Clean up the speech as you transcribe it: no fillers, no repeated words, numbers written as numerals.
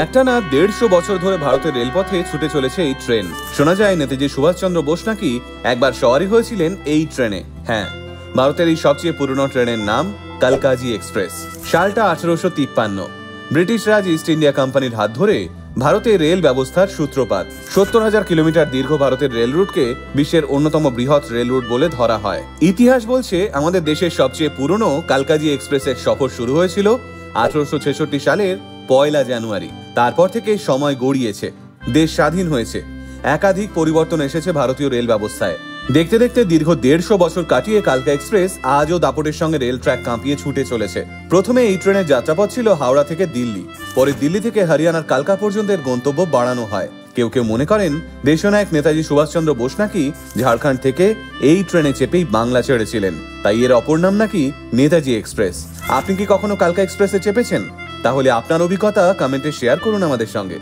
একটানা 150 বছর ধরে ভারতের রেলপথে ছুটে চলেছে এই ট্রেন। শোনা যায় নেতাজি সুভাষচন্দ্র বোস নাকি একবার সওয়ারি হয়েছিলেন এই ট্রেনে। হ্যাঁ, ভারতের এই সবচেয়ে পুরনো ট্রেনের নাম কালকাজি এক্সপ্রেস। সালটা 1853। ব্রিটিশ রাজ ইস্ট ইন্ডিয়া কোম্পানির হাত ধরে ভারতের রেল ব্যবস্থার সূত্রপাত। 70,000 কিলোমিটার দীর্ঘ ভারতের রেল রুটকে বিশ্বের অন্যতম বৃহৎ রেল রুট বলে ধরা হয়। ইতিহাস বলছে আমাদের দেশের সবচেয়ে পুরনো কালকাজি এক্সপ্রেসের সফর শুরু হয়েছিল 1866 সালের 1 জানুয়ারি। তারপর থেকে সময় গড়িয়েছে, দেশ স্বাধীন হয়েছে, একাধিক পরিবর্তন এসেছে ভারতীয় রেল ব্যবস্থায়। দেখতে দেখতে দীর্ঘ 150 বছর কাটিয়ে কালকা এক্সপ্রেস আজও দাপটের সঙ্গে রেল ট্র্যাক কাঁপিয়ে ছুটে চলেছে। প্রথমে এই ট্রেনের যাত্রাপথ ছিল হাওড়া থেকে দিল্লি, পরে দিল্লি থেকে হরিয়ানার কালকা পর্যন্ত এর গন্তব্য বাড়ানো হয়। কেউ কেউ মনে করেন দেশনায়ক নেতাজি সুভাষচন্দ্র বোস নাকি ঝাড়খণ্ড থেকে এই ট্রেনে চেপেই বাংলা ছেড়েছিলেন, তাই এর অপর নাম নাকি নেতাজি এক্সপ্রেস। আপনি কি কখনো কালকা এক্সপ্রেসে চেপেছেন? তাহলে আপনার অভিজ্ঞতা কমেন্টে শেয়ার করুন আমাদের সঙ্গে।